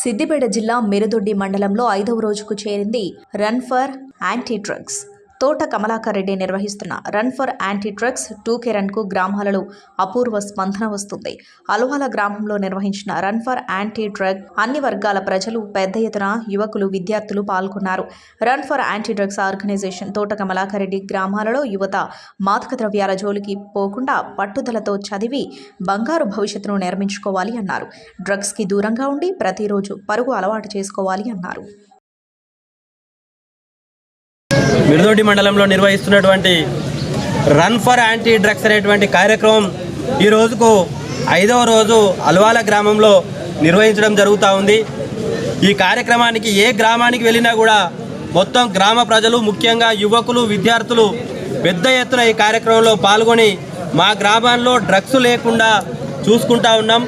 సిద్దిపేట జిల్లా మిరుదొడ్డి మండలంలో 5వ రోజుకు చేరింది రన్ ఫర్ యాంటీ డ్రగ్స్. తోట కమలాకర్ రెడ్డి నిర్వహిస్తున్న run for anti drugs 2K రన్కు గ్రామాలలో అపూర్వ స్పందన వస్తుంది. అలువాల గ్రామంలో నిర్వహించిన రన్ ఫర్ యాంటీ డ్రగ్ అన్ని వర్గాల ప్రజలు, పెద్ద ఎత్తున యువకులు, విద్యార్థులు పాల్గొన్నారు. Run for anti drugs organisation Thota Kamalakar Reddy గ్రామాలలో యువత మాదక ద్రవ్యాల జోలికి పోకుండా పట్టుదలతో చదివి బంగారు భవిష్యత్తును నిర్మించుకోవాలి అన్నారు. డ్రగ్స్కి దూరంగా ఉండి ప్రతిరోజు పరుగు అలవాటు చేసుకోవాలి అన్నారు. మిరుదొడ్డి మండలంలో నిర్వహిస్తున్నటువంటి రన్ ఫర్ యాంటీ డ్రగ్స్ అనేటువంటి కార్యక్రమం ఈ రోజుకు 5వ రోజు అల్వాల గ్రామంలో నిర్వహించడం జరుగుతూ ఉంది. ఈ కార్యక్రమానికి ఏ గ్రామానికి వెళ్ళినా కూడా మొత్తం గ్రామ ప్రజలు, ముఖ్యంగా యువకులు, విద్యార్థులు పెద్ద ఎత్తున ఈ కార్యక్రమంలో పాల్గొని మా గ్రామాల్లో డ్రగ్స్ లేకుండా చూసుకుంటా ఉన్నాం.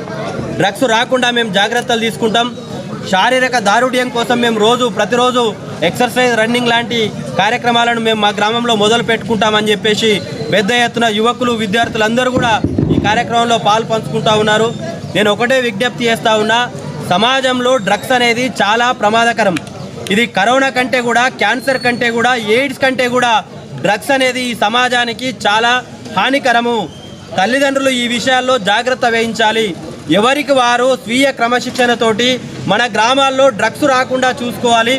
డ్రగ్స్ రాకుండా మేము జాగ్రత్తలు తీసుకుంటాం. శారీరక దారుఢ్యం కోసం మేము ప్రతిరోజు ఎక్సర్సైజ్, రన్నింగ్ లాంటి కార్యక్రమాలను మేము మా గ్రామంలో మొదలు పెట్టుకుంటామని చెప్పేసి పెద్ద ఎత్తున యువకులు, విద్యార్థులందరూ కూడా ఈ కార్యక్రమంలో పంచుకుంటా ఉన్నారు. నేను ఒకటే విజ్ఞప్తి చేస్తూ ఉన్నా, సమాజంలో డ్రగ్స్ అనేది చాలా ప్రమాదకరం. ఇది కరోనా కంటే కూడా, క్యాన్సర్ కంటే కూడా, ఎయిడ్స్ కంటే కూడా డ్రగ్స్ అనేది ఈ సమాజానికి చాలా హానికరము. తల్లిదండ్రులు ఈ విషయాల్లో జాగ్రత్త వహించాలి. ఎవరికి వారు స్వీయ క్రమశిక్షణతోటి మన గ్రామాల్లో డ్రగ్స్ రాకుండా చూసుకోవాలి.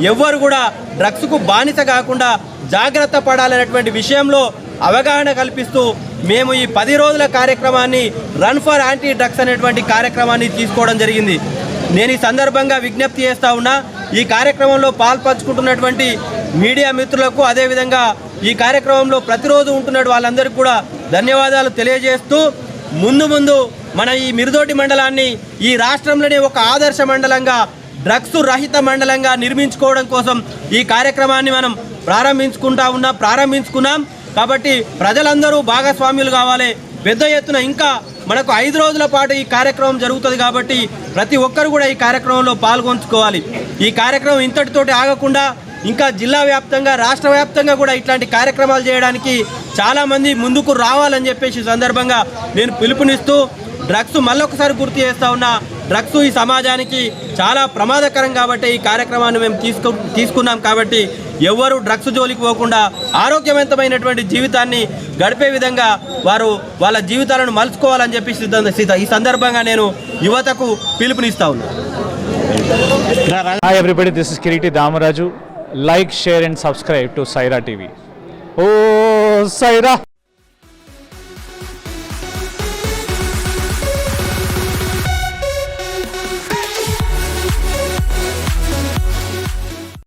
ఎవ్వరు కూడా డ్రగ్స్కు బానిస కాకుండా జాగ్రత్త పడాలనేటువంటి విషయంలో అవగాహన కల్పిస్తూ మేము ఈ 10 రోజుల కార్యక్రమాన్ని రన్ ఫర్ యాంటీ డ్రగ్స్ అనేటువంటి కార్యక్రమాన్ని తీసుకోవడం జరిగింది. నేను ఈ సందర్భంగా విజ్ఞప్తి చేస్తూ ఉన్నా, ఈ కార్యక్రమంలో పాల్పంచుకుంటున్నటువంటి మీడియా మిత్రులకు, అదేవిధంగా ఈ కార్యక్రమంలో ప్రతిరోజు ఉంటున్న వాళ్ళందరికీ కూడా ధన్యవాదాలు తెలియజేస్తూ, ముందు మన ఈ మిరుదొడ్డి మండలాన్ని ఈ రాష్ట్రంలోనే ఒక ఆదర్శ మండలంగా, డ్రగ్స్ రహిత మండలంగా నిర్మించుకోవడం కోసం ఈ కార్యక్రమాన్ని మనం ప్రారంభించుకున్నాం. కాబట్టి ప్రజలందరూ భాగస్వామ్యులు కావాలి. పెద్ద ఎత్తున ఇంకా మనకు 5 రోజుల పాటు ఈ కార్యక్రమం జరుగుతుంది. కాబట్టి ప్రతి ఒక్కరు కూడా ఈ కార్యక్రమంలో పాల్గొంచుకోవాలి. ఈ కార్యక్రమం ఇంతటితోటి ఆగకుండా ఇంకా జిల్లా వ్యాప్తంగా, రాష్ట్ర వ్యాప్తంగా కూడా ఇట్లాంటి కార్యక్రమాలు చేయడానికి చాలామంది ముందుకు రావాలని చెప్పేసి సందర్భంగా నేను పిలుపునిస్తూ, డ్రగ్స్ మళ్ళొకసారి గుర్తు చేస్తూ ఉన్నా, డ్రగ్స్ ఈ సమాజానికి చాలా ప్రమాదకరం. కాబట్టి ఈ కార్యక్రమాన్ని మేము తీసుకున్నాం. కాబట్టి ఎవరు డ్రగ్స్ జోలికి పోకుండా ఆరోగ్యవంతమైనటువంటి జీవితాన్ని గడిపే విధంగా వారు వాళ్ళ జీవితాలను మలుచుకోవాలని చెప్పి ఈ సందర్భంగా నేను యువతకు పిలుపునిస్తా ఉన్నాను. Hi everybody, this is Kiriti Damaraju. Like, share and subscribe to Saira TV. Oh, Saira!